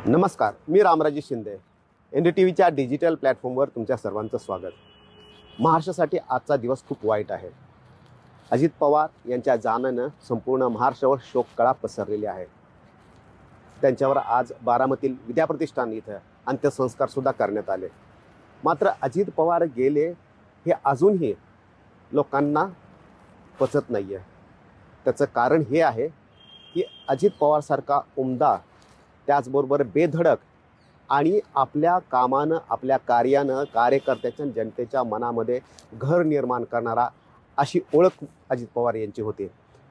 नमस्कार, मी रामराजे शिंदे. NDTVच्या डिजिटल प्लॅटफॉर्मवर तुमच्या सर्वांचं स्वागत. महाराष्ट्रासाठी आजचा दिवस खूप वाईट आहे. अजित पवार यांच्या जाण्यानं संपूर्ण महाराष्ट्रावर शोककळा पसरलेली आहे. त्यांच्यावर आज बारामतील विद्याप्रतिष्ठान इथं अंत्यसंस्कारसुद्धा करण्यात आले. मात्र अजित पवार गेले हे अजूनही लोकांना पचत नाही आहे. त्याचं कारण हे आहे की अजित पवारसारखा उमदा, त्याचबरोबर बेधडक आणि आपल्या कामानं, आपल्या कार्यानं कार्यकर्त्याच्या जनतेच्या मनामध्ये घर निर्माण करणारा अशी ओळख अजित पवार यांची होती.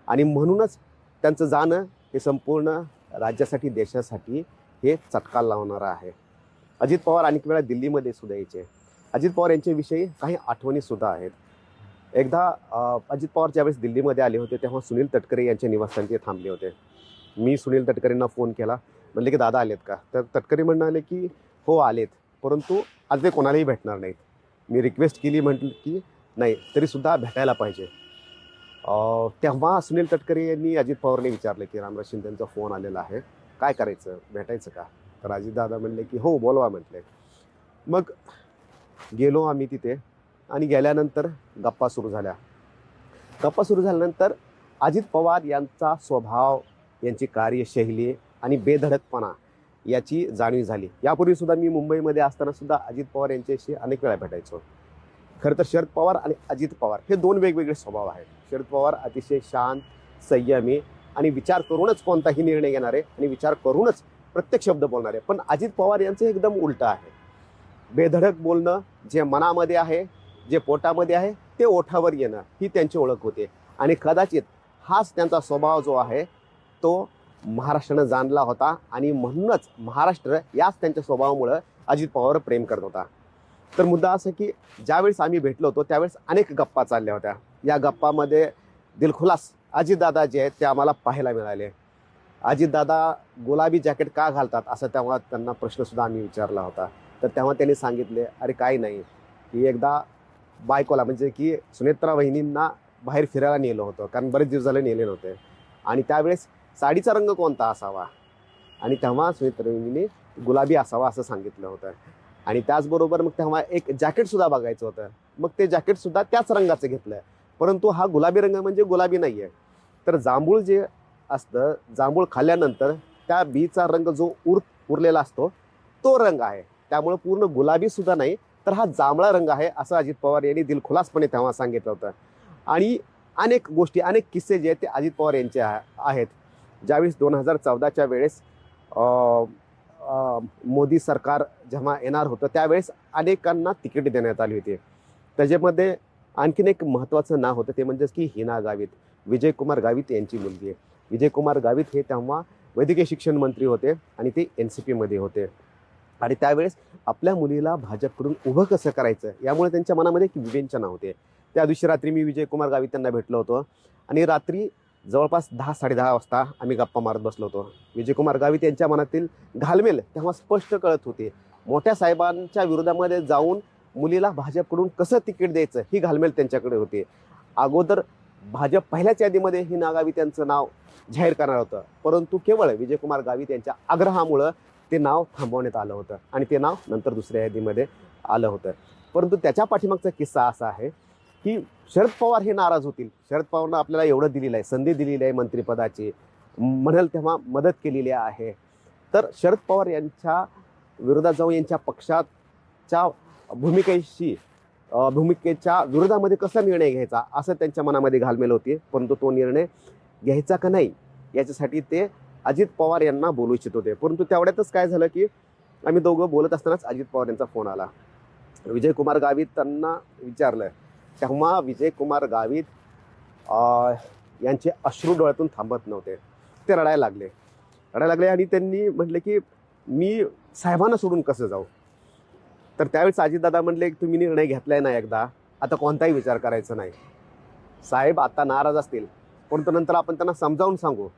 आणि म्हणूनच त्यांचं जाणं हे संपूर्ण राज्यासाठी, देशासाठी हे चटका लावणारं आहे. अजित पवार अनेक वेळा दिल्लीमध्ये सुद्धा यायचे. अजित पवार यांच्याविषयी काही आठवणीसुद्धा आहेत. एकदा अजित पवार ज्यावेळेस दिल्लीमध्ये आले होते तेव्हा सुनील तटकरे यांच्या निवासस्थानी ते थांबले होते. मी सुनील तटकरेंना फोन केला, म्हणले की दादा आलेत का? तर तटकरे म्हणाले की हो आलेत, परंतु आज ते कोणालाही भेटणार नाहीत. मी रिक्वेस्ट केली, म्हटलं की नाही तरीसुद्धा भेटायला पाहिजे. तेव्हा सुनील तटकरे यांनी अजित पवारने विचारले की रामराज शिंदेंचा फोन आलेला आहे, काय करायचं, भेटायचं का? तर अजितदादा म्हणले की हो बोलवा म्हटले. मग गेलो आम्ही तिथे आणि गेल्यानंतर गप्पा सुरू झाल्या. गप्पा सुरू झाल्यानंतर अजित पवार यांचा स्वभाव, यांची कार्यशैली आणि बेधडकपणा याची जाणीव झाली. यापूर्वीसुद्धा मी मुंबईमध्ये असतानासुद्धा अजित पवार यांच्याशी अनेक वेळा भेटायचो. खरं तर शरद पवार आणि अजित पवार हे दोन वेगवेगळे स्वभाव आहेत. शरद पवार अतिशय शांत, संयमी आणि विचार करूनच कोणताही निर्णय घेणारे आणि विचार करूनच प्रत्येक शब्द बोलणारे. पण अजित पवार यांचं एकदम उलटं आहे. बेधडक बोलणं, जे मनामध्ये आहे, जे पोटामध्ये आहे ते ओठावर येणं ही त्यांची ओळख होते. आणि कदाचित हाच त्यांचा स्वभाव जो आहे तो महाराष्ट्रानं जाणला होता आणि म्हणूनच महाराष्ट्र याच त्यांच्या स्वभावामुळं अजित पवारवर प्रेम करत होता. तर मुद्दा असं की ज्यावेळेस आम्ही भेटलो होतो त्यावेळेस अनेक गप्पा चालल्या होत्या. या गप्पामध्ये दिलखुलास अजितदादा जे आहेत ते आम्हाला पाहायला मिळाले. अजितदादा गुलाबी जॅकेट का घालतात असं तेव्हा त्यांना प्रश्नसुद्धा आम्ही विचारला होता. तर तेव्हा त्यांनी सांगितले, अरे काही नाही, की एकदा बायकोला म्हणजे की सुनेत्रा वहिनींना बाहेर फिरायला नेलं होतं, कारण बरेच दिवस झाले नेले नव्हते. आणि त्यावेळेस साडीचा रंग कोणता असावा, आणि तेव्हा सुनेत्रा वहिनीने गुलाबी असावा असं सांगितलं होतं. आणि त्याचबरोबर मग तेव्हा एक जॅकेटसुद्धा बघायचं होतं. मग ते जॅकेटसुद्धा त्याच रंगाचं घेतलं, परंतु हा गुलाबी रंग म्हणजे गुलाबी नाही आहे. तर जांभूळ जे असतं, जांभूळ खाल्ल्यानंतर त्या बीचा रंग जो उरलेला असतो तो रंग आहे. त्यामुळे पूर्ण गुलाबीसुद्धा नाही, तर हा जांभळा रंग आहे असं अजित पवार यांनी दिलखुलासपणे तेव्हा सांगितलं होतं. आणि अनेक गोष्टी, अनेक किस्से जे आहेत ते अजित पवार यांचे आहेत. ज्यावेळेस 2014च्या वेळेस मोदी सरकार जेव्हा येणार होतं त्यावेळेस अनेकांना तिकीट देण्यात आली होती. त्याच्यामध्ये आणखीन एक महत्त्वाचं नाव होतं, ते म्हणजेच की हिना गावित, विजयकुमार गावित यांची मुलगी आहे. विजयकुमार गावित हे तेव्हा वैद्यकीय शिक्षण मंत्री होते आणि ते NCPमध्ये होते. आणि त्यावेळेस आपल्या मुलीला भाजपकडून उभं कसं करायचं यामुळे त्यांच्या मनामध्ये एक विवेचना होते. त्या दिवशी रात्री मी विजयकुमार गावित यांना भेटलो होतो आणि रात्री जवळपास 10-10:30 वाजता आम्ही गप्पा मारत बसलो होतो. विजयकुमार गावित यांच्या मनातील घालमेल तेव्हा स्पष्ट कळत होते. मोठ्या साहेबांच्या विरोधामध्ये जाऊन मुलीला भाजपकडून कसं तिकीट द्यायचं ही घालमेल त्यांच्याकडे होती. अगोदर भाजप पहिल्याच यादीमध्ये हिना गावित यांचं नाव जाहीर करणार होतं, परंतु केवळ विजयकुमार गावित यांच्या आग्रहामुळं ते नाव थांबवण्यात आलं होतं आणि ते नाव नंतर दुसऱ्या यादीमध्ये आलं होतं. परंतु त्याच्या पाठीमागचा किस्सा असा आहे की शरद पवार हे नाराज होतील. शरद पवारनं आपल्याला एवढं दिलेलं आहे, संधी दिलेली आहे मंत्रिपदाची, म्हणाल तेव्हा मदत केलेली आहे. तर शरद पवार यांच्या विरोधात जाऊन यांच्या पक्षाच्या भूमिकेच्या विरोधामध्ये कसा निर्णय घ्यायचा असं त्यांच्या मनामध्ये घालमेल होती. परंतु तो निर्णय घ्यायचा का नाही याच्यासाठी ते अजित पवार यांना बोलू इच्छित होते. परंतु तेवढ्यातच काय झालं की आम्ही दोघं बोलत असतानाच अजित पवार यांचा फोन आला. विजयकुमार गावित त्यांना विचारलं, तेव्हा विजयकुमार गावित यांचे अश्रू डोळ्यातून थांबत नव्हते. ते रडायला लागले आणि त्यांनी म्हटले की मी साहेबांना सोडून कसं जाऊ. तर त्यावेळेस अजितदादा म्हटले की तुम्ही निर्णय घेतलाय ना एकदा, आता कोणताही विचार करायचा नाही. साहेब आता नाराज असतील, परंतु नंतर आपण त्यांना समजावून सांगू.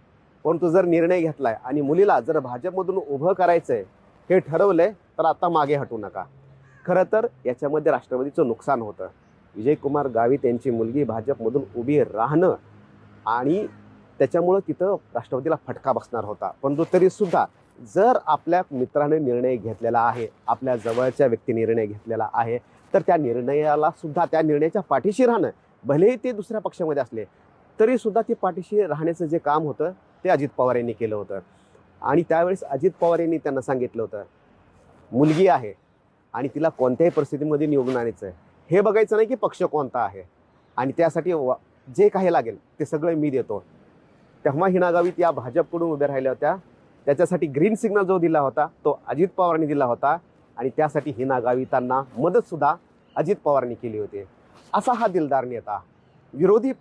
परंतु जर निर्णय घेतलाय आणि मुलीला जर भाजपमधून उभं करायचंय हे ठरवलंय तर आता मागे हटू नका. खरं तर याच्यामध्ये राष्ट्रवादीचं नुकसान होतं. विजयकुमार गावित यांची मुलगी भाजपमधून उभी राहणं आणि त्याच्यामुळं तिथं राष्ट्रवादीला फटका बसणार होता. परंतु तरीसुद्धा जर आपल्या मित्राने निर्णय घेतलेला आहे, आपल्या जवळच्या व्यक्ती निर्णय घेतलेला आहे, तर त्या निर्णयाला सुद्धा, त्या निर्णयाच्या पाठीशी राहणं, भलेही ते दुसऱ्या पक्षामध्ये असले तरी सुद्धा ते पाठीशी राहण्याचं जे काम होतं ते अजित पवार यांनी केलं होतं. आणि त्यावेळेस अजित पवार यांनी त्यांना सांगितलं होतं, मुलगी आहे आणि तिला कोणत्याही परिस्थितीमध्ये निवडून आणायचं आहे, हे बघायचं नाही की पक्ष कोणता आहे, आणि त्यासाठी जे काही लागेल ते सगळं मी देतो. तेव्हा हिना गावित या भाजपकडून उभ्या राहिल्या होत्या. त्याच्यासाठी ग्रीन सिग्नल जो दिला होता तो अजित पवारांनी दिला होता, आणि त्यासाठी हिना गावितांना मदतसुद्धा अजित पवारांनी केली होती. असा हा दिलदार नेता. विरोधी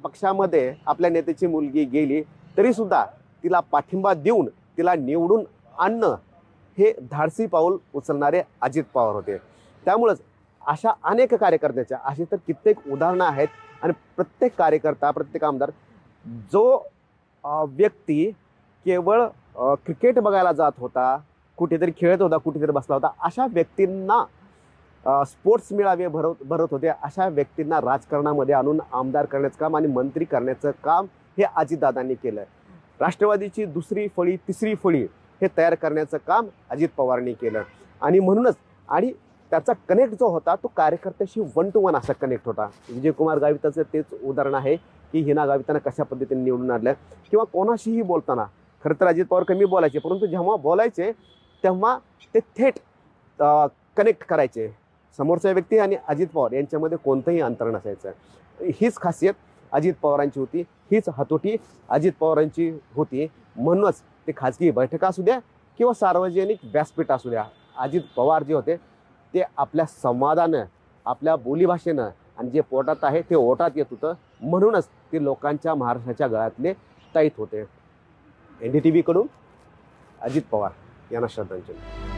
पक्षामध्ये आपल्या नेत्याची मुलगी गेली तरीसुद्धा तिला पाठिंबा देऊन तिला निवडून आणणं हे धाडसी पाऊल उचलणारे अजित पवार होते. त्यामुळंच अशा अनेक कार्यकर्त्याच्या, अशी तर कित्येक उदाहरणं आहेत. आणि प्रत्येक कार्यकर्ता, प्रत्येक आमदार, जो व्यक्ती केवळ क्रिकेट बघायला जात होता, कुठेतरी खेळत होता, कुठेतरी बसला होता, अशा व्यक्तींना स्पोर्ट्स मेळावे भरत होते, अशा व्यक्तींना राजकारणामध्ये आणून आमदार करण्याचं काम आणि मंत्री करण्याचं काम हे अजितदादांनी केलं. राष्ट्रवादीची दुसरी फळी, तिसरी फळी हे तयार करण्याचं काम अजित पवारांनी केलं. आणि म्हणूनच, आणि त्याचा कनेक्ट जो होता तो कार्यकर्त्याशी 1 to 1 असा कनेक्ट होता. विजयकुमार गाविताचं तेच उदाहरण आहे की हिना गावितांना कशा पद्धतीने निवडून आणलं. किंवा कोणाशीही बोलताना, खरं तर अजित पवार कमी बोलायचे, परंतु जेव्हा बोलायचे तेव्हा ते थेट कनेक्ट करायचे. समोरचा व्यक्ती आणि अजित पवार यांच्यामध्ये कोणतंही अंतर नसायचं. हीच खासियत अजित पवारांची होती, हीच हतोटी अजित पवारांची होती. म्हणूनच ते खाजगी बैठका असू द्या किंवा सार्वजनिक व्यासपीठ असू द्या, अजित पवार जे होते ते आपल्या संवादानं, आपल्या बोलीभाषेनं, आणि जे पोटात आहे ते ओटात येत होतं. म्हणूनच ते लोकांच्या, महाराष्ट्राच्या गळ्यातले ताईत होते. NDTV कडून अजित पवार यांना श्रद्धांजली.